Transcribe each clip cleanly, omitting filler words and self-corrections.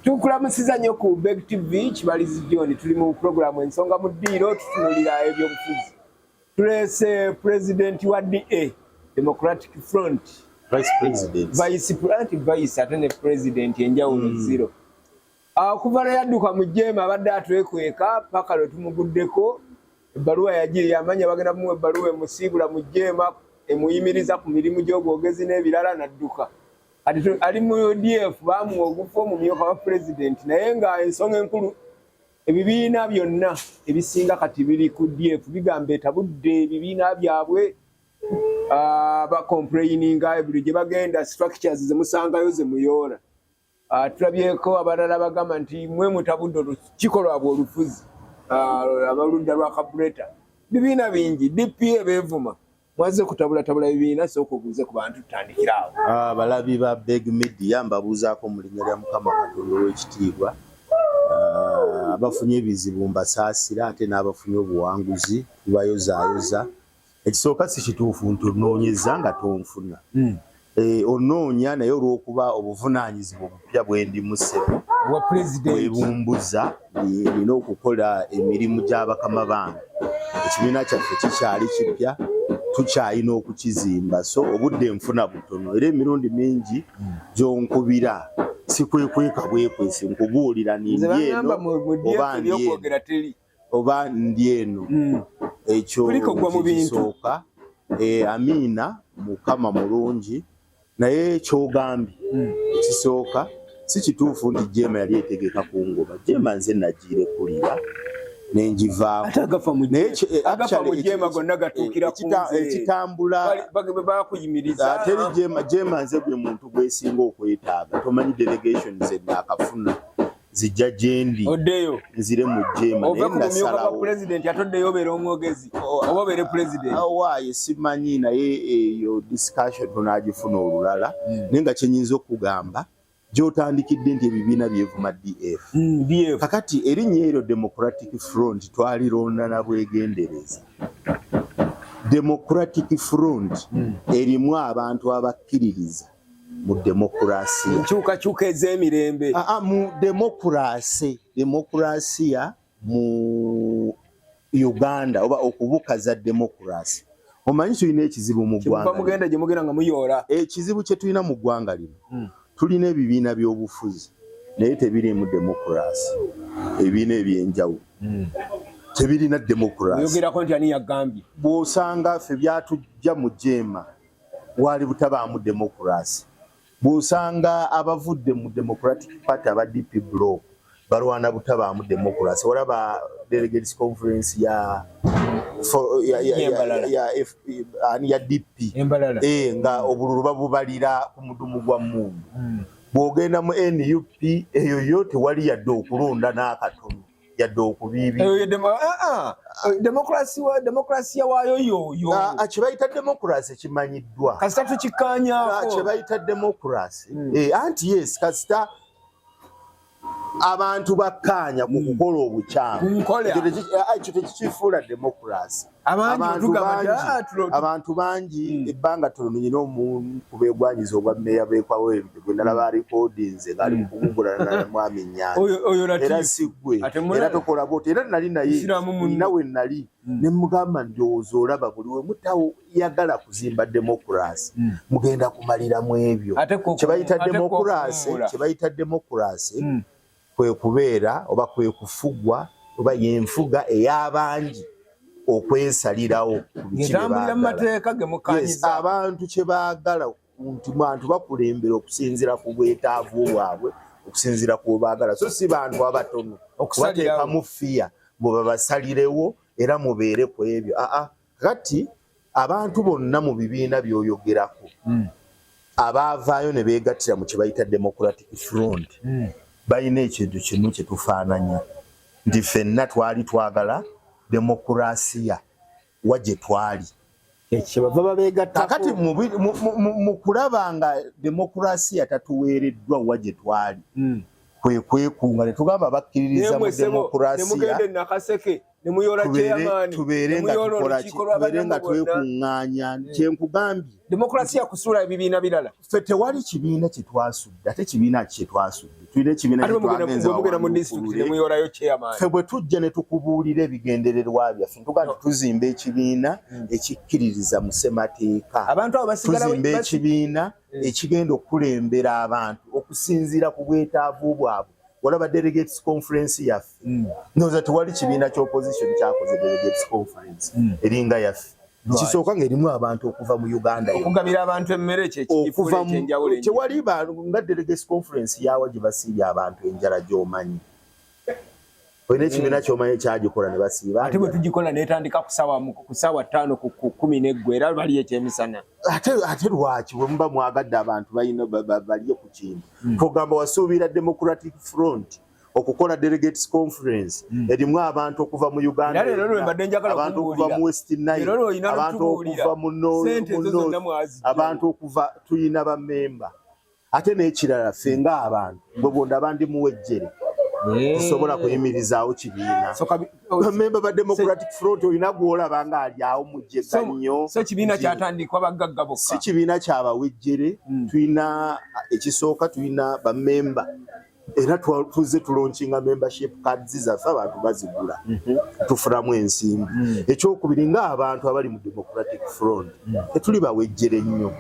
Tukulamusiza nnyo ku Beg TV Kibalizi John tuli mu program ensonga mu ddiiro tutunulira ebyobufuzi. Tuleese president wa DA Democratic Front Vice President Vice ate ne president enjawulo zero. Kuva lwe yadduka mu Jema abadde atwekweka paka lwe tumuguddeko ebbaluwa yagiye yamanya bagenda mu ebbaluwa emusiibula mu Jema emuyimiriza ku mirimu gy'obwogezi n'ebirala n'adduka. Ali mu UDF bamuwa ogufu omumyuka wa president naye nga ensonga enkulu ebibiina byonna ebisinga kati biri ku DF bigamba etabudde ebibiina byabwe ba complaininga buli gye bagenda structures zemusangayo zemuyoola. Tulabyeko abalala bagamba nti mwe mutabudde olukiiko bwe olufuzi abaludda lwa kabuleta bibiina bingi DPA beevuma mwaze kutabula bibiina sooka obuuze ku bantu tutandikira awo. Abalabi ba Beg Media mbabuuzaako mu linnya lya Mukama Katonda ow'ekitiibwa abafunye ebizibu mbasaasira ate n'abafunye obuwanguzi tubayozaayoza. Ekisooka si kituufu ntunoonyeza nga tonfuna. Onoonya naye olw'okuba obuvunaanyizibwa obupya bwe ndimu ssebo bwebumbuza nina okukola emirimu gy'abakama bange. Ekibiina kyaffe kikyali kipya tukyalina okukizimba so obudde nfuna butono era emirundi mingi gyonkubira sikwekweka bwekwese nkubuulira nindyeno oba ndyeno ekyo kisooka. Amiina Mukama mulungi naye kyogambye ekisooka si kituufu nti Jema yali etegeka kungoba. Jema nze nagirekulira nenjivaamu ekitambula teri Jema nze gwe muntu gwesinga okwetaaga. Tomanyi delegation ze nakafuna zijja gyendi nzire mu Jema naye nasalawo waaye simanyi naye eyo discussion tonagifuna olulala naye nga kyenyinza okugamba gyotandikidde nti ebibiina byevuma DF. Kakati erinnya eryo Democratic Front twalironda na bwegendereza. Democratic Front erimu abantu abakkiririza mu demokrasiya enkyukakyuka ez'emirembe mu demokrasiya mu Uganda oba okubukaza demokrasi. Omanyi tulina ekizibu mu ggwanga ekizibu kye tulina mu ggwanga lino tulina ebibiina by'obufuzi naye tebirimu demokrasi. Ebibiina ebyenjawulo tebirina demokrasi. Bw'osanga ffe byatujja mu Jema wali butabaamu demokrasi. Bw'osanga abavudde mu Democratic Party aba DP Bloc balwana butabaamu demokrasi. Olaba Delegates Conference ya DP nga obululu babubalira ku mudumu gwa mmundu. Bw'ogenda mu NUP eyo yo tewali yadde okulonda n'akatono yadde okubiibi. Demokrasiya waayo yoyo kye bayita demokrasi kimanyiddwa kasita tukikkaanyaako kye bayita demokrasi anti yes kasita abantu bakkaanya ku kukola obukyamu ekyo tekikifuula demokrasi. Abantu bangi ebbanga tono nyina omuntu kubeegwanyiza obwa mmeeya beekwawempe gwe nalaba recordinze ngaali mu kugugulana na Mwami Nyanzi era siggwe era tokola bwoti era nali naye nina we nali ne mugamba ndowooza olaba buli we mutayagala kuzimba demokrasi mugenda kumaliramu ebyo. Kye bayita demokrasi kwe kubeera oba kwe kufugwa oba yenfuga ey'abangi okwesalirawo abantu kye baagala nti bantu bakulembera okusinziira ku bwetaavu bwabwe okusinziira ku baagala so si bantu abatono okubateekamu fiya bwe babasalirewo era mubeere ku ebyo. Kati abantu bonna mu bibiina by'oyogerako abaavaayo ne beegattira mu kye bayita Democratic Front balina ekintu kimu kye tufaananya nti ffenna twali twagala demokrasiya wagye twali. Kakati mu kulaba nga demokrasiya tatuweereddwa wagye twali kwe kwekunga ne tugamba bakkiririza mu demokrasiya ne muyola chairman tubeere nga twekuŋŋaanya kyenkugambye demokrasia kusula ebibiina birala ffe tewali kibiina kye twasudde ate kibiina kye twasudde tulina ekibiina mugenda mu district ne muyolayo chairman ffe bwe tujja ne tukubuulira ebigendererwa byaffe ntuga nti tuzimba ekibiina ekikkiririza mu ssemateeka abantu abo basigala tuzimba ekibiina ekigenda okukulembera abantu okusinziira ku bwetaavu bwabwe walaba delegates conference yaffe noza tewali kibiina ky'opposition kyakoze delegates conference eringa yaffe kisooka ng'erimu abantu okuva mu Uganda okugabira abantu emmere kyekifule ekyenjawulo tewali nga delegates conference yawa gye basiibye abantu enjala gy'omanyi olina ekibiina ky'omanyi ekyagikola ne basiiba ate bwe tugikola netandika ku ssaawa 5 ku 10 era bali ekyemisana ate lwaki bwe muba mwagadde abantu balina balye ku kintu tugamba wasuubira Democratic Front okukola delegates conference erimu abantu okuva mu Uganda abantu okuva mu West Nile abantu okuva mu North abantu okuva tuyina bamemba ate n'ekirala ffe ng'abantu bwe bonda abandi muwejjere tusobola kuyimirizaawo kibiina bamemba ba Democratic Front olina gwolaba nga ali awo mujjega nnyo so kibiina kyatandikwa bagagga bokka si kibiina kyabawejjere tulina ekisooka tulina bamemba era tuze tulonkinga membership cards zaffe abantu bazigula tufuramu ensimbi ekyokubiri ng'abantu abali mu Democratic Front tetuli bawejjere nnyo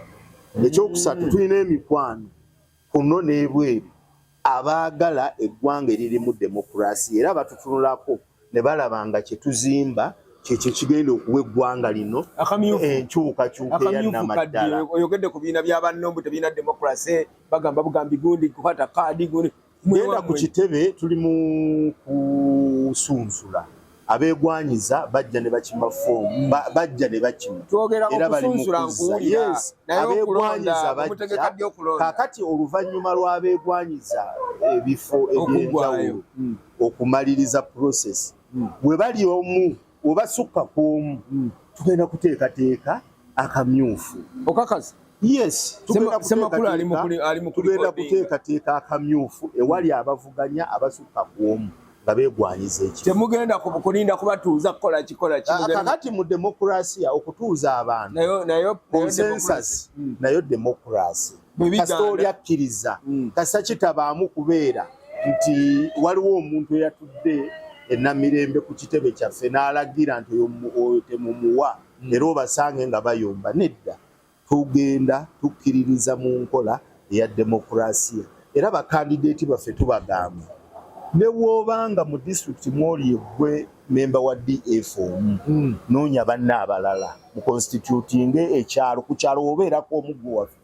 ekyokusatu tulina emikwano kuno n'ebweru abaagala eggwanga eririmu demokrasi era batutunulako ne balabanga kye tuzimba kyekyo kigenda okuwa eggwanga lino enkyukakyuka eyannamaddala oyogedde ku biina by'abannombu tebiina demokrasi bagamba bugambi gundi kukwata kaadi gundi genda ku kitebe tuli mu kusunsula abeegwanyiza bajja ne bakima foomu bajja ne bakima era bali mu kusunsula abeegwanyiza bajja kaakati oluvannyuma lw'abeegwanyiza ebifo ebyenjawulo okumaliriza process bwe bali omu webasukka ku omu tugenda kuteekateeka akamyufu okakazi yes tugenda kuteekateeka akamyufu ewali abavuganya abasukka ku omu nga beegwanyiza ekifo temugenda kulinda kubatuuza kukola kikola kakati mu demokrasiya okutuuza abantu consensus nayo demokrasi kasita oli akkiriza kasita kitabaamu kubeera nti waliwo omuntu eyatudde ennamirembe ku kitebe kyaffe n'alagira nti oyo temumuwa era obasange nga bayomba nedda tugenda tukkiririza mu nkola eya demokrasiya era bakandideeti baffe tubagamba ne wobanga mu district mwoli gwe member wa DF noonya banne abalala mu constituting ekyalo ku kyalo obeerako omuggo waffe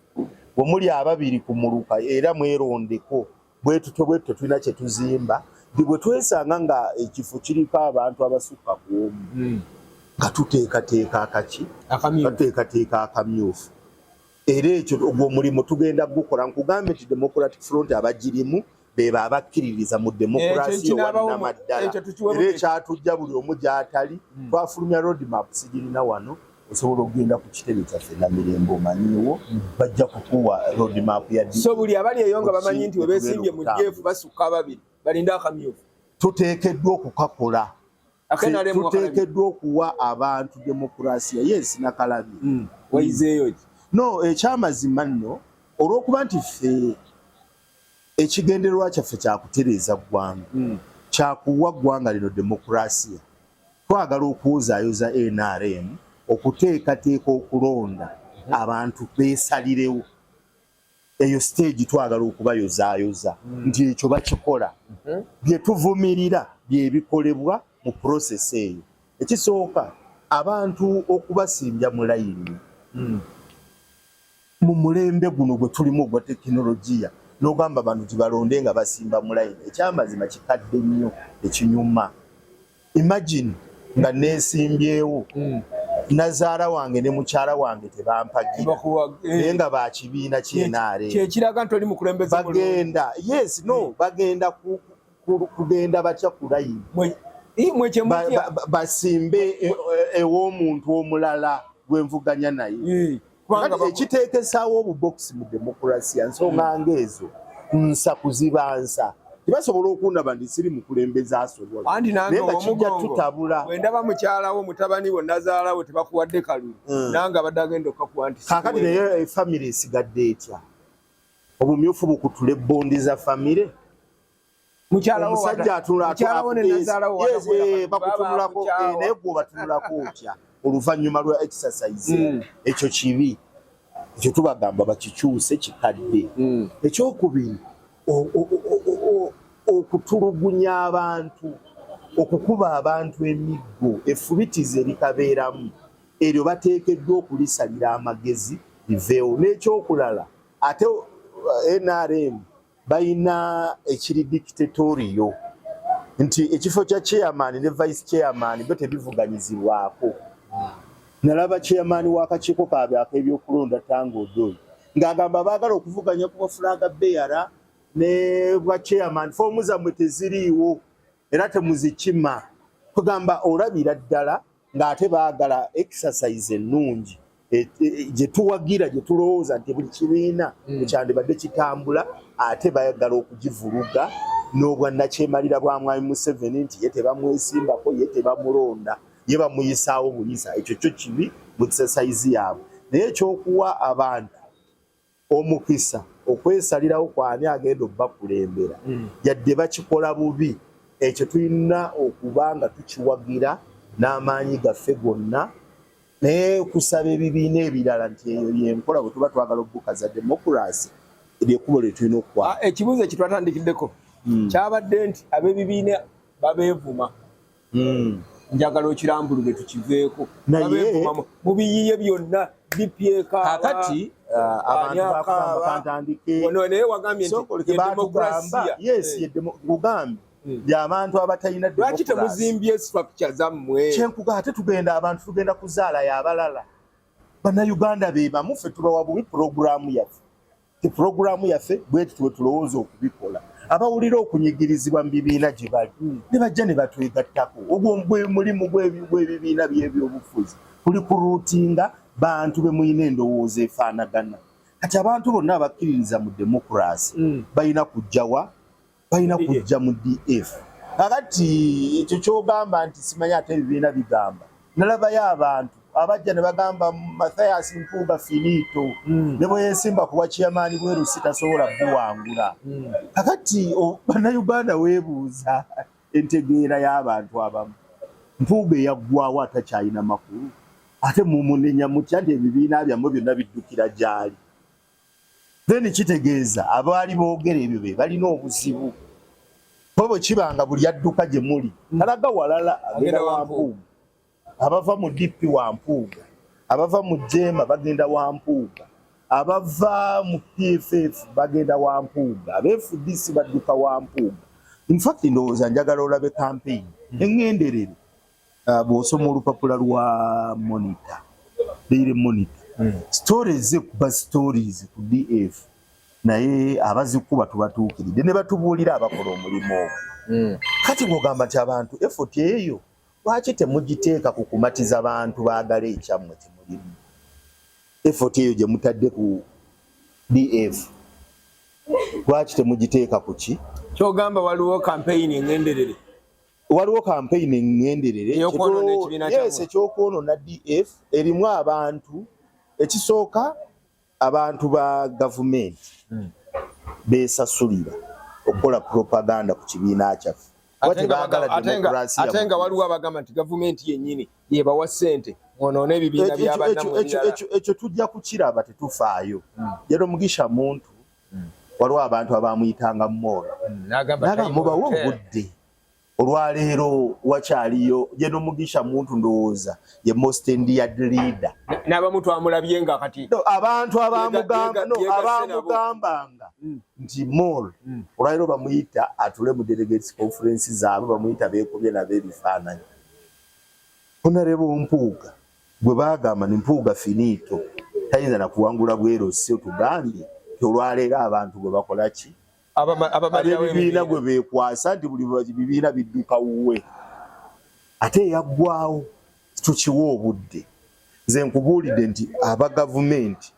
bwe muli ababiri ku muluka era mwerondeko bwe tulina kye tuzimba bwe twesanga nga ekifo kiriko abantu abasukka ku omu nga tuteekateeka akamyufu era ekyo ogwo omulimu tugenda gukola nkugambe nti Democratic Front abagirimu beba abakkiririza mu demokrasi owannamaddala era ekyatujja buli omu gy'atali twafulumya road map sigirina wano osobola okugenda ku kitebe kyaffe namirembe omanyiwo bajja kukuwa road map ya so buli abali eyo nga bamanyi nti webesimbye mu jeefu basukka ababiri balinda akamyufu tuteekeddwa okukakola tuteekeddwa okuwa abantu demokrasiya yes nakalabye wayizeeyo no ekyamazima nno olw'okuba nti ffe ekigendererwa kyaffe kyakutereeza ggwanga kyakuwa ggwanga lino demokrasiya twagala okuwozaayoza NRM okuteekateeka okulonda abantu beesalirewo eyo stage twagala okubayozaayoza nti ekyo bakikola bye tuvumirira bye bikolebwa mu process eyo ekisooka abantu okubasimbya mu layini mu mulembe guno gwe tulimu ogwa tekinologiya n'ogamba abantu tibalonde nga basimba mu layini ekyamazima kikadde nnyo ekinyuma imagine nga neesimbyewo nazaala wange ne mukyala wange tebampagira naye nga bakibiina kyenaare kyekiraga nti oli mukulembeze bagenda yes no bagenda kugenda batya ku layini basimbe ew'omuntu omulala gwenvuganya naye ekiteekesaawo obubokisi mu demokrasiya nsonga ng'ezo nsa kuzibansa tibasobola okundaba ndi siri mukulembeza asolwa anti nange omugongo tutabula wendaba mukyalawo mutabani wo nazaalawo tebakuwadde kalulu nange abadde agenda okakuwa nti kakati naye famire esigadde etya obumyufu bukutule bondi za famire omusajja bakutunulako naye gwobatunulako otya oluvannyuma lwa exercise ekyo kibi ekyo tubagamba bakikyuse kikadde ekyokubiri okutulugunya abantu okukuba abantu emiggo effubitizi erikabeeramu eryo bateekeddwa okulisalira amagezi liveewo n'ekyokulala ate NRM bayina ekiri dictatorial nti ekifo kya chairman ne vice chairman byo tebivuganyizibwako nalaba chairman w'akakiiko kaabwe ak'ebyokulonda Tango Odoyi ng'agamba baagala okuvuganya ku bafulaga beara ne bwa chairman foomu zammwe teziriiwo era temuzikima kugamba olabira ddala ng'ate baagala exercise ennungi gye tuwagira gye tulowooza nti buli kibiina ekyandibadde kitambula ate bayagala okugivuluga n'obwannakyemalira bwa mwami Museveni nti ye tebamwesimbako ye tebamulonda ye bamuyisaawo buyisa ekyo kyo kibi mu exercise yaabwe naye ekyokuwa abantu omukisa okwesalirawo kwani agenda obbakulembera yadde bakikola bubi ekyo tulina okuba nga tukiwagira n'amaanyi gaffe gonna naye kusaba ebibiina ebirala nti eyo yenkola bwe tuba twagala okukaza demokrasi eryekubo lye tulina okukwa ekibuuzo ekitwatandikiddeko kyabadde nti ab'ebibiina babeevuma njagala okirambulule tukiveeko babeevuma mu biyiye byonna bipyeka kakati abantu bakantandike naye wagambye nti demokrasiya gugambe y'abantu abatalina lwaki temuzimbye structure zammwe kyenkuga ate abantu tugenda kuzaala y'abalala bannayuganda be bamu ffe tubawa bubi puroguramu yaffe puroguramu yaffe bweti tuwe tulowooza okubikola abawulira okunyigirizibwa mu bibiina gye bali ne bajja ne batwegattako ogwo gwe mulimu gw'ebibiina by'ebyobufuzi kuli kuruutinga bantu be muyina endowooza efaanagana kati abantu bonna abakkiririza mu demokrasi balina kujjawa balina kujja mu DF kakati ekyo kyogamba nti simanya ate ebibiina bigamba nalabayo abantu abajja ne bagamba Mathias Mpuuga finito ne bwe yesimba kuwa chairman bwerusi tasobola buwangula kakati bannayuganda weebuuza entegeera y'abantu abamu Mpuuga yaggwawo atakyalina makulu ate mumunenya mutya nti ebibiina byammwe byonna biddukira gyali then kitegeeza abaali boogera ebyo be balina obuzibu bwe kibanga buli adduka gye muli talaga walala agenda wa Mpuuga abava mu DP wa Mpuuga abava mu Jema bagenda wa Mpuuga abava mu PFF bagenda wa Mpuuga abeFDC badduka wa Mpuuga in fact ndowooza njagala olabe campaign engenderere bw'osoma olupapula lwa Monitor Daily Monitor stories kuba stories ku DF naye abazikuba tubatuukiridde ne batubuulira abakola omulimu ogwo kati ng'ogamba nti abantu effort eyo lwaki temugiteeka ku kumatiza abantu baagala ekyammwe temulimu effort eyo gye mutadde ku DF lwaki temugiteeka ku ki kyogamba waliwo campaign engenderere waliwo campaign engenderere yes ekyokwonona DF erimu abantu ekisooka abantu ba gavumenti besasulira okukola propaganda ku kibiina kyaffe ate nga waliwo abagamba nti gavumenti yennyini yebawa ssente mwonoona ebibiina by'abannamu ekyo tujja kukiraba tetufaayo yero Mugisha muntu waliwo abantu abamuyitanga Mooro nagamba mubawe obudde olwaleero wakyaliyo yeno Mugisha muntu ndowooza ye most endured leader n'abamu twamulabye nga kati abantu abamugambanga nti Mooro olwaleero bamuyita atule mu delegates conference zaabwe bamuyita beekubye nabo ebifaananyi Honorable Mpuuga gwe baagamba ni Mpuuga finito tayinza na kuwangula bwerosi otugambye olwaleero abantu gwe bakola ki ababibiina gwe beekwasa nti buli bibiina bidduka wuwe ate yaggwawo tukiwa obudde nze nkubuulidde nti aba gavumenti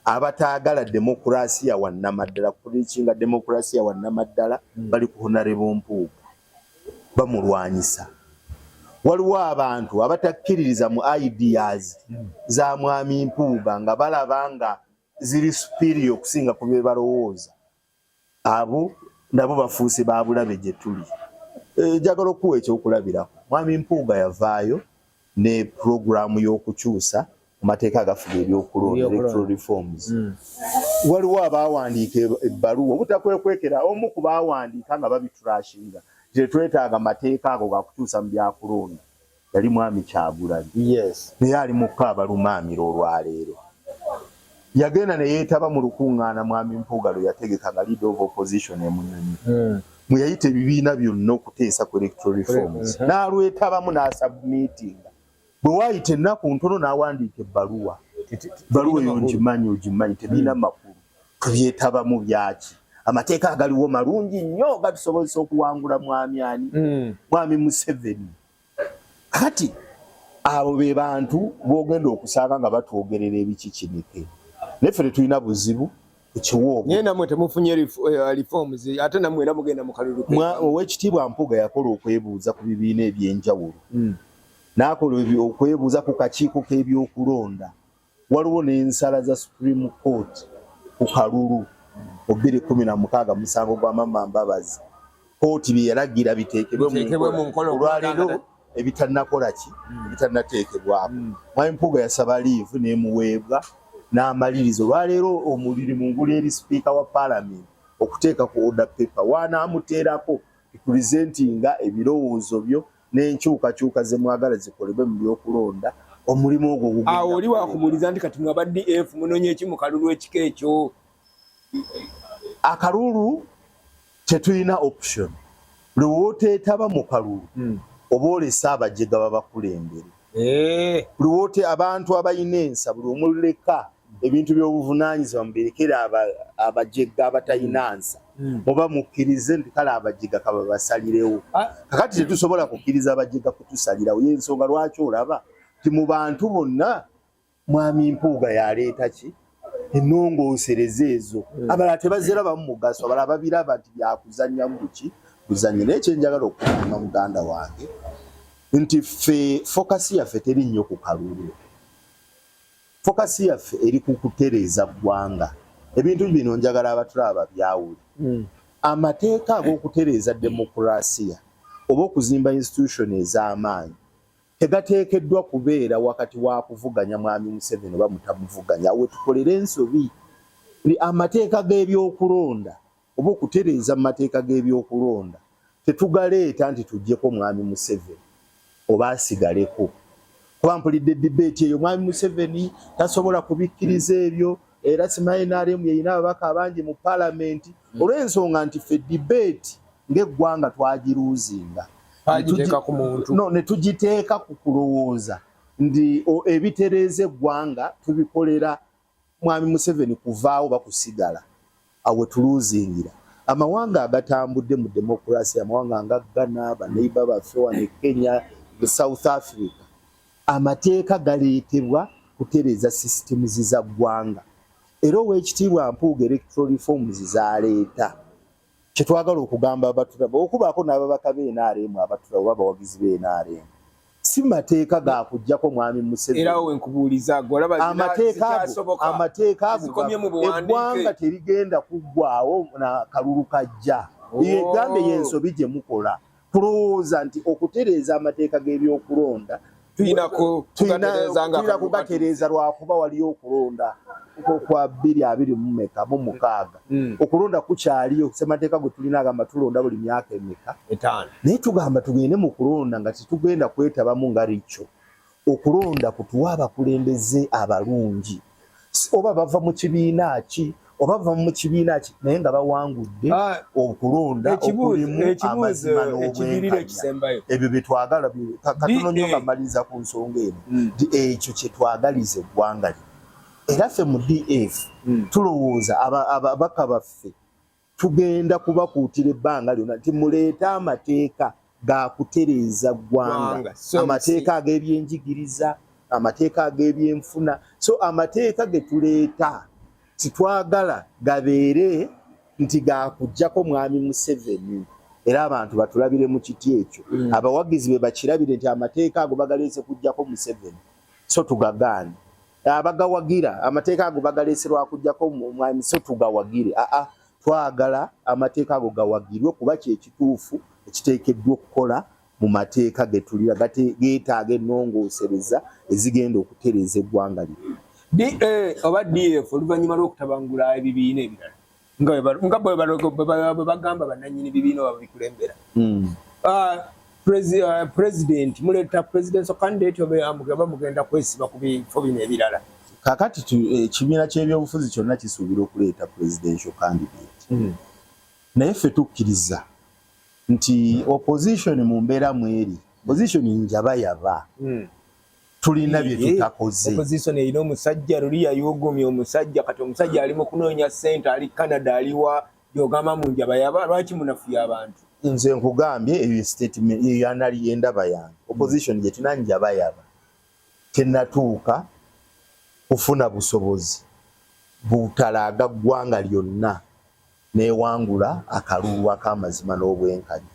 abataagala demokrasiya wannamaddala kulikinga demokrasiya wannamaddala bali ku Honorable Mpuuga bamulwanyisa. Waliwo abantu abatakkiririza mu ideas za Mwami Mpuuga nga balaba nga ziri superior okusinga ku bye balowooza. Abo nabo bafuuse babulabe gye tuli. Njagala okuwa ekyokulabirako. Mwami Mpuuga yavaayo ne programu y'okukyusa mu mateeka agafuga ebyokulonda electoral reforms. Waliwo abaawandiika ebbaluwa obutakwekwekera omu ku baawandiika nga babitrashinga twetaaga mateeka ago gakukyusa mu byakulonda yali Mwami Kyagulanyi. Yes. Naye ali mu kaabalumaamira olwaleero. Yagenda ne yeetaba mu lukuŋŋaana Mwami Mpuuga lwe yategeka nga leader of opposition e Munyonyi. Mwe yayita ebibiina byonna okuteesa ku electoral reforms. N'alwetabamu n'asubmitinga. Bwe waayita ennaku ntono n'awandiika ebbaluwa. Baluwa eyo ogimanyi tebiina makulu. Tubyetabamu byaki? Amateeka agaliwo malungi nnyo gatusobozesa okuwangula mwami ani? Mwami Museveni. Kati abo be bantu boogenda okusanga nga batwogerera ebikikinike. Neffe tulina buzibu ekiwoogo. Naye namwe temufunye reforms ate namwe era mugenda mu kalulu. Oweekitiibwa Mpuuga yakola okwebuuza ku bibiina eby'enjawulo. N'akola okwebuuza ku kakiiko k'ebyokulonda. Waliwo n'ensala za Supreme Court ku kalulu 2016 musango gwa Mama Mbabazi. Kooti bye yalagira biteekebwe mu nkola olwaleero ebitannakola ki ebitannateekebwako. Mwami Mpuuga yasaba liivu n'emuweebwa n'amalirizo olwaleero omulirimu nguli eri Speaker wa Parliament okuteeka ku order paper wanaamuteerako representinga ebirowoozo byo n'enkyukakyuka ze mwagala zikolebwe mu byokulonda omulimu ogwo gugenda. Awo oli wakubuuliza nti kati mwaba DF munoonye ki mu kalulu ekika ekyo? Akalulu tetulina option. Buli wooteetaba mu kalulu oba olesa abajega babakulembere. Buli woote abantu abalina ensa buli omuleka ebintu by'obuvunaanyizibwa muberekere abajega abatalina nsa. Oba mukkirize nti kale abajega kaba basalirewo. Kakati tetusobola kukkiriza abajega kutusalirawo. Y'ensonga lwaki olaba ti mu bantu bonna Mwami Mpuuga yaleeta ki? Ennongoosereza ezo. Abalala tebazirabamu mugaso, abalala babiraba nti byakuzannya mu ki? Kuzannya. Naye kyenjagala okugamba muganda wange nti ffe fokasi yaffe teri nnyo ku kalulu. Fokasi yaffe eri ku kutereeza ggwanga. Ebintu bino njagala abatulaba byawuli. Amateeka ag'okutereeza demokrasiya oba okuzimba institution ez'amaanyi tegateekeddwa kubeera wakati wa kuvuganya Mwami Museveni oba mutamuvuganya. Awo tukolera ensobi. Amateeka g'ebyokulonda oba okutereeza mu mateeka g'ebyokulonda tetugaleeta nti tuggyeko Mwami Museveni oba asigaleko. Kuba mpulidde debate eyo Mwami Museveni tasobola kubikkiriza ebyo era simanyi NRM yeyina ababaka abangi mu Parliament olw'ensonga nti ffe debate ng'eggwanga twagiruuzinga. Ne tugiteeka ku kulowooza ndi ebitereeza eggwanga tubikolera Mwami Museveni kuvaawo bakusigala. Awe tuluuzingira. Amawanga agatambudde mu demokrasiya, amawanga nga Ghana, baneiba baffe wano Kenya, South Africa, amateeka galeetebwa kutereeza systems za ggwanga. Era Oweekitiibwa Mpuuga electoral reforms zaleeta. Kyetwagala okugamba abatulaba okubaako n'ababaka b'NRM abatulaba oba abawagizi b'NRM. Si mateeka ga kuggyako Mwami Museveni. Era we nkubuuliza golaba amateeka ago eggwanga terigenda kuggwaawo na kalulu kajja. Egambe y'ensobi gye mukola. Kulowooza nti okutereeza amateeka g'ebyokulonda tulina kugatereeza lwakuba waliyo okulonda kwa 2026 okulonda kukyaliyo ssemateeka gwe tulina agamba tulonda buli myaka emeka 5. Naye tugamba tugende mu kulonda nga tetugenda kwetabamu nga richo. Okulonda kutuwa abakulembeze abalungi oba bava mu kibiina ki oba bava mu kibiina ki naye nga bawangudde okulonda okulimu amazima n'obwenkanya. Ebyo bye twagala katono nnyo nga mmaliriza ku nsonga eno ekyo kye twagaliza eggwanga lino. Era ffe mu DF tulowooza ababaka baffe tugenda kubakuutira ebbanga lyonna nti muleete amateeka ga kutereeza ggwanga, amateeka ag'ebyenjigiriza, amateeka ag'ebyenfuna. So amateeka ge tuleeta titwagala gabeere nti gakujjako mwami Museveni era abantu batulabire mu kiti ekyo abawagizi be bakirabire nti amateeka ago bagaleese kujjako Museveni so tugagaane abagawagira amateeka ago bagaleese lwakujjako mwami so tugawagire twagala amateeka ago gawagirwe kuba kyekituufu ekiteekeddwa okukola mu mateeka getulira geetaaga ennongoosereza ezigenda okutereeza eggwanga lino oba DF oluvannyuma lw'okutabangula ebibiina ebirala nga bwe bagamba bannannyini bibiina babikulembera president muleeta presidential candidate oba mugenda kwesiba ku bifo bino ebirala kakati ekibiina ky'ebyobufuzi kyonna kisuubira okuleeta presidential candidate naye ffe tukkiriza nti opposition mu mbeera mweri opposition njaba yaba tulina bye tutakoze opposition erina omusajja luli yayogomya omusajja kati omusajja ali mu kunoonya ssente ali Canada aliwa gyogamba mu njaba yaba lwaki munafuya abantu nze nkugambye eyo statement yanali endaba yange opposition gye tuna njaba yaba tenatuuka kufuna busobozi butalaaga ggwanga lyonna newangula akalulu ak'amazima n'obwenkanya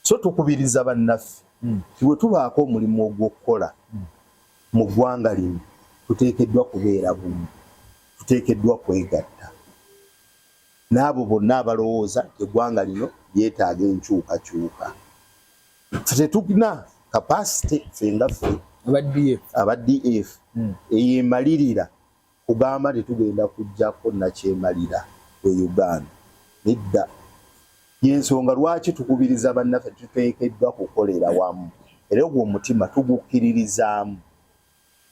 so tukubiriza bannaffe tiwe tubaako omulimu ogw'okukola mu ggwanga lino tuteekeddwa kubeera bumu tuteekeddwa kwegatta n'abo bonna abalowooza eggwanga lino lyetaaga enkyukakyuka tetulina kapasite ffe nga ffe aba DF eyemalirira kugamba tetugenda kujjako nakyemalira e Uganda nedda yensonga lwaki tukubiriza bannaffe tuteekeddwa kukolera wamu era ogwo omutima tugukkiririzaamu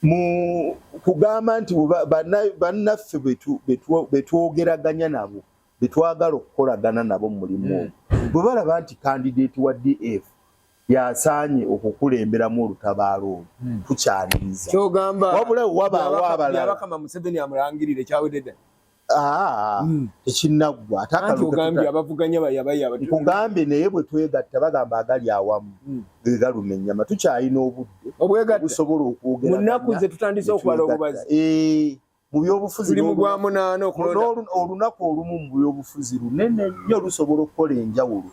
mu kugamba nti bannaffe betwogeraganya nabo betwagala okukolagana nabo mu mulimu bwe balaba nti kandidate wa DF yasaanye okukulemberamu olutabaalo tukyaniriza wabula wabaawo abalala yabakama Museveni amulangirire kyawedde tekinaggwa abavuganya bayabayaba kugambe naye bwe twegatta bagamba agali awamu gegaluma ennyama tukyalina obudde busobola okwogera munaku ze tutandise okwala obubazi mu byobufuzi olunaku olumu mu byobufuzi lunene nnyo lusobola okukola enjawulo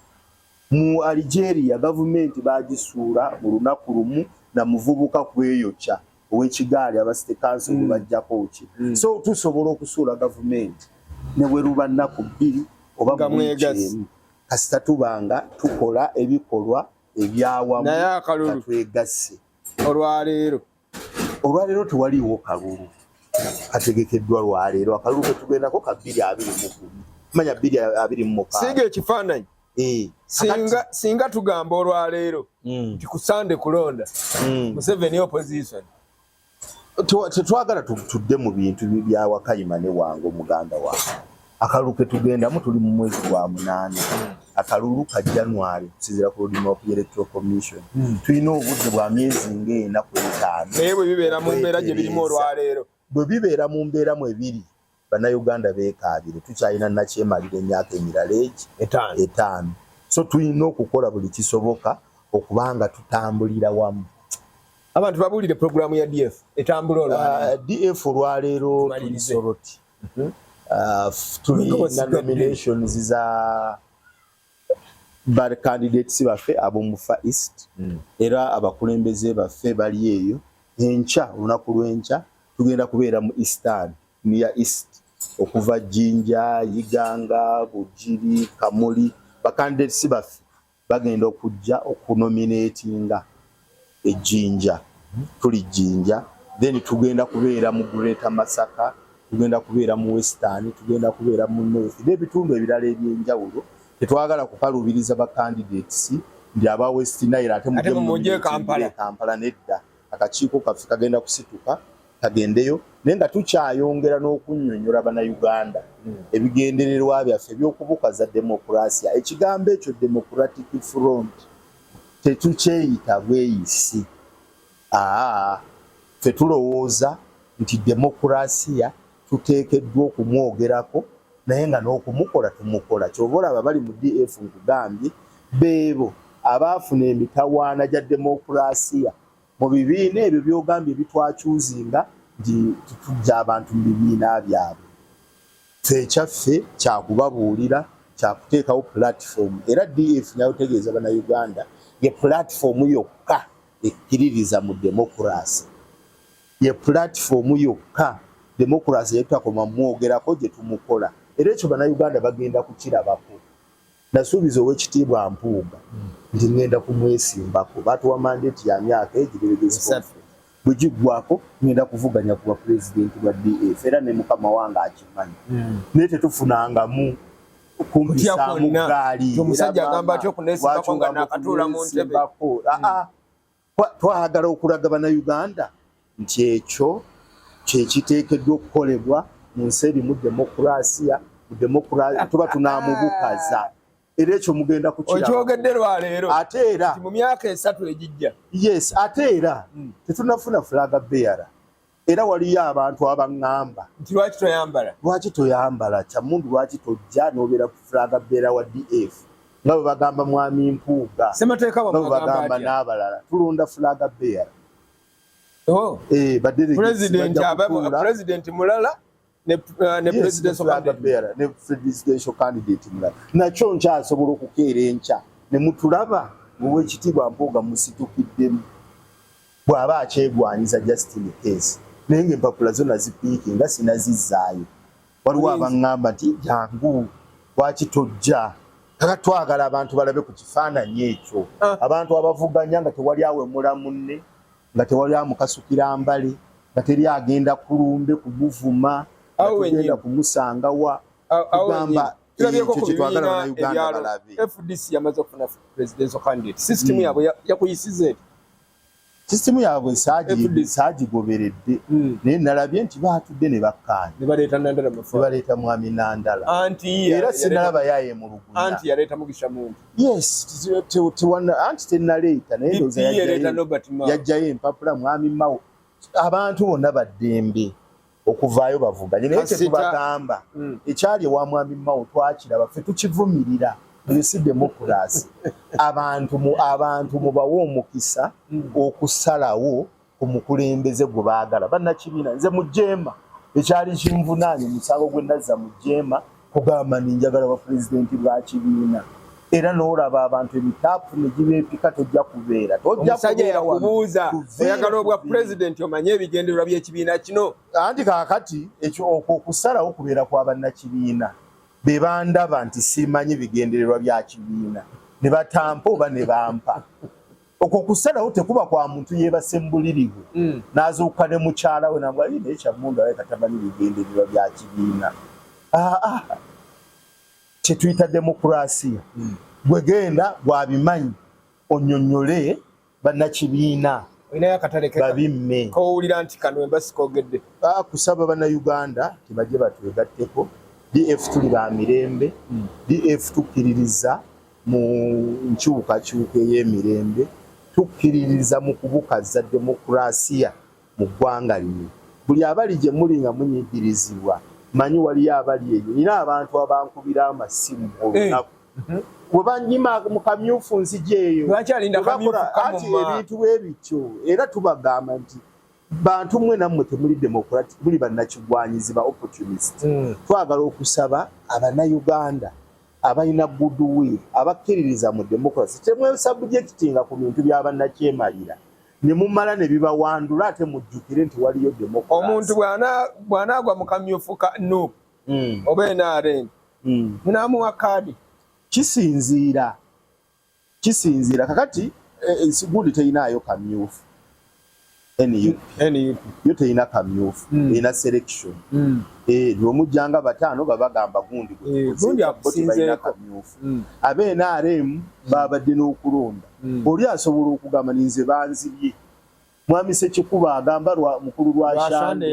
mu Algeria gavumenti bagisuula mu lunaku lumu na muvubuka kweyokya ow'ekigaali abasite council bajjako ki so tusobola okusuula gavumenti ne bwe luba nnaku bbiri oba mwegasi kasita tubanga tukola ebikolwa ebyawamu twegasse olwaleero tewaliiwo kalulu kategekeddwa lwaleero akalulu ke tugendako ka 221 manya 225 singa ekifaananyi singa tugamba olwaleero nti kusande kulonda Museveni opposition tetwagala tudde mu bintu bya Wakayima ne wange omuganda wange akalulu ke tugendamu tuli mu mwezi gwa 8 akalulu ka January kusizira ku Lodima of Electoral Commission tulina obudde bwa myezi ng'ena ku 5 naye bwe bibeera mu mbeera gye birimu olwaleero bwe bibeera mu mbeera mu ebiri bannayuganda beekaabire tukyalina nakyemalira emyaka emirala etaano so tulina okukola buli kisoboka okubanga tutambulira wamu abantu babulire programu ya DF etambula olwaleero DF olwaleero tulisoroti tulina nominations za bari candidates baffe ab'omu Far East era abakulembeze baffe bali eyo enkya olunaku lw'enkya tugenda kubeera mu Eastern near East okuva Jinja, Iganga, Bujiri, Kamuli bakandidates baffe bagenda okujja okunominatinga ejjinja tuli Jinja then tugenda kubeera mu Greater Masaka tugenda kubeera mu Western tugenda kubeera mu North n'ebitundu ebirala ebyenjawulo tetwagala kukalubiriza ba candidates ndi aba West Nile ate mujje Kampala nedda akakiiko kaffe kagenda kusituka kagendeyo nenga tukyayongera n'okunnyonnyola bannayuganda ebigendererwa byaffe by'okubukaza demokrasia ekigambo ekyo Democratic Front tetukyeyita bweyisi ffe tulowooza nti demokrasia tuteekeddwa okumwogerako naye nga n'okumukola tumukola kyova olaba bali mu DF nkugambye beebo abaafuna emitawaana gya demokrasia mu bibiina ebyo byogambye bitwakyuzinga nti tutujja abantu mu bibiina byabwe ffe kyaffe kyakubabuulira kyakuteekawo platform era DF nayo tegeeza bannayuganda ye platform yokka ekkiririza mu demokrasi ye platform yokka demokrasi yetutakoma mwogerako gye tumukola era ekyo bannayuganda bagenda kukirabako nasuubiza ow'ekitiibwa Mpuuga nti ngenda kumwesimbako batuwa mandate ya myaka egireregezi bwe giggwako ngenda kuvuganya ku bapulezidenti bwa DF era ne mukama wange akimanyi naye tetufunangamu kumpisaamu gaali omusajja agamba atyo okuneesimbako nga nakatuula mu ntebe twagala okulaga bannayuganda nti ekyo kyekiteekeddwa okukolebwa mu nsi eri mu demokrasiya tuba tunaamubukaza era ekyo mugenda kukyogedde lwaleero ate era mu myaka 3 egijja yes ate era tetunafuna flaga bearer era waliyo abantu abaŋŋamba nti lwaki toyambala kyamundu lwaki tojja n'obeera flaga bearer wa DF nga bwe bagamba mwami Mpuuga nga bwe bagamba n'abalala tulonda flaga bearer president mulala ne presidential candidate mulala nakyo nkyasobola okukeera enkya ne mutulaba ow'ekitiibwa Mpuuga musitukiddemu bw'aba akyegwanyiza just in case naye ng'empapula zonna zipiiki nga sinazizzaayo waliwo abaŋŋamba nti jangu lwaki tojja kaka twagala abantu balabe ku kifaananyi ekyo abantu abavuganya nga tewali awemula munne nga tewali amukasukira mbale nga teri agenda kulumbe kumuvuma agenda kumusangawa kugamba ekyo kyetwagala bannayuganda balabe FDC yamaze okufuna presidential candidate system yabwe yakuyisize system yabwe saagigoberedde naye nalabye nti baatudde ne bakkaanya ne baleeta mwami Nandala era sinalaba yaye mu Luguna yes anti tennaleeta naye ndowooza yajjayo empapula mwami Mao abantu bonna baddembe okuvaayo bavuganye naye kyetubagamba ekyali ewa mwami Mao twakiraba ffe tukivumirira si demokrasi abantu mubawe omukisa okusalawo ku mukulembeze gwe baagala bannakibiina nze mu Jeema ekyali kinvunaanye musango gwe nazza mu Jeema kugamba ninjagala bwa pulezidenti bwa kibiina era n'olaba abantu emitaapu ne gibeepika tojja kubeera omusajja yakubuuza oyagala obwa pulezidenti omanye ebigendererwa by'ekibiina kino anti kaakati ekyo okusalawo kubeera kwa bannakibiina be bandaba nti simanyi bigendererwa bya kibiina ne batampa oba ne bampa okwo kusalawo tekuba kwa muntu yeebase mbulirivu n'azuuka ne mukyala we nambwa naye kyamundu awe katamanyi bigendererwa bya kibiina kyetuyita demokrasiya gwe genda bwabimanyi onnyonnyole bannakibiina babimme kowulira nti kano embasikogedde kusaba bannayuganda tibajje batwegatteko DF tuli ba mirembe DF tukkiririza mu nkyukakyuka ey'emirembe tukkiririza mu kubukaza demokrasiya mu ggwanga lino buli abali gye muli nga munyigirizibwa manyi waliyo abali eyo nina abantu abankubira amasimu olunaku bwe banyima mu kamyufu nzijeeyo ati ebintu bwe bityo era tubagamba nti bantu mwe nammwe temuli democratic muli bannakigwanyizi ba opportunist twagala okusaba abannayuganda abalina goodwill abakkiririza mu democracy temwesubjectinga ku bintu by'abannakyemalira ne mumala ne bibawandula ate mujjukire nti waliyo democracy omuntu bw'anaagwa mu kamyufu ka no oba NRM munaamuwa kaadi kisinziira kakati sigudi teyinaayo kamyufu NUP yo teyina kamyufu erina selection lwomujjanga bataano babagamba gundi balina kamyufu abe NRM babadde n'okulonda oli asobola okugamba ninze banzibye mwami Ssekikubo agamba mukulu lwa Shande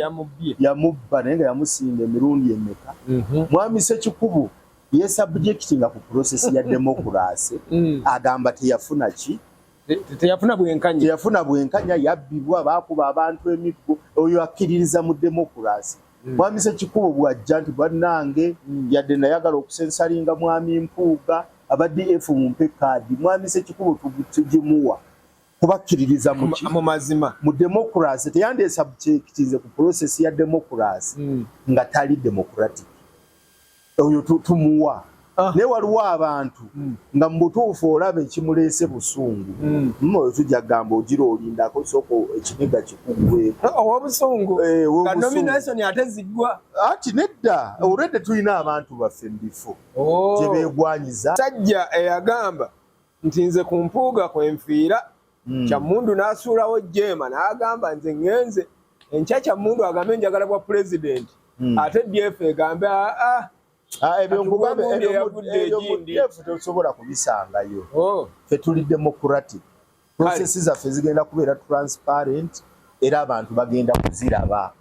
yamubba naye nga yamusinga emirundi emeka mwami Ssekikubo ye subjectinga ku process ya demokrasi agamba teyafuna ki teyafuna bwenkanya yabbibwa bakuba abantu emiggo oyo akkiririza mu demokrasi mwami Ssekikubo bwajja nti bannange yadde nayagala okusensalinga mwami Mpuuga aba DF mumpe kaadi mwami Ssekikubo tugimuwa kubakkiririza mu mazima mu demokrasi teyandesubjectinze ku process ya demokrasi nga tali democratic oyo tumuwa ne waliwo abantu nga mu butuufu olaba ekimuleese busungu oyo tujja kugamba ogira olindako soko ekinega kikugweko owobusungu nga nomination ate ziggwa ati nedda olwedde tulina abantu baffe mu bifo gye beegwanyiza sajja eyagamba nti nze ku mpuuga kwenfiira Kyammundu n'asuulawo Jeema n'agamba nze ngenze enkya Kyammundu agambe njagala bwa president ate DF egambe ebyo tosobola kubisangayo ffe tuli democratic processi zaffe zigenda kubeera transparent era abantu bagenda kuziraba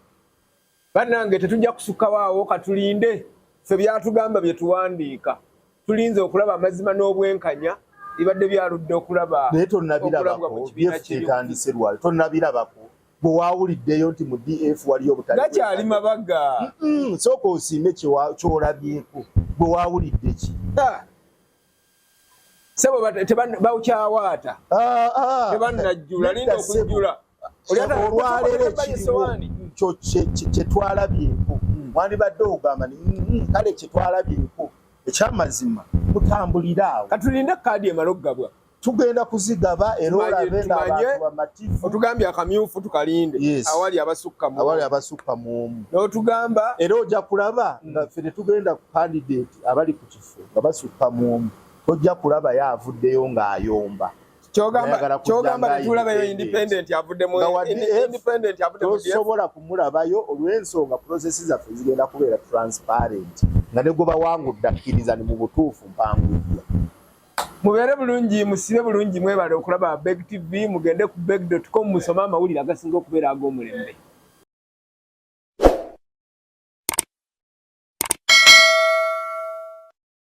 bannange tetujja kusukawaawo katulinde ffe byatugamba bye tuwandiika tulinze okulaba amazima n'obwenkanya ibadde byaludde okulaba naye tonnabirabako byetandise lwali tonnabirabako bwe waawuliddeyo nti mu DF waliyo obutali gakyali mabaga sooka osiime kyolabyeko bwe waawulidde ki sebo bawukyawaata tebannajjula linda okujjula olwaleero ekiriwo kyetwalabyeko wandibadde ogamba kale kyetwalabyeko ekyamazima mutambulira awo katulinde kaadi emala okugabwa tugenda kuzigaba era olabe ng'abantu bamatifu otugambye akamyufu tukalinde awali abasukka mu omu n'otugamba era ojja kulaba nga ffe tetugenda ku candidate abali ku kifo nga basukka mu omu tojja kulaba yaavuddeyo ng'ayomba kyogamba tetulabayo independent yavudde mu tosobola kumulabayo olw'ensonga processi zaffe zigenda kubeera transparent nga ne gwe bawangudde akkiriza ni mu butuufu mpangudde mubeere bulungi musibe bulungi mwebale okulaba Beg TV mugende ku beg.com musome amawulire agasinga okubeera ag'omulembe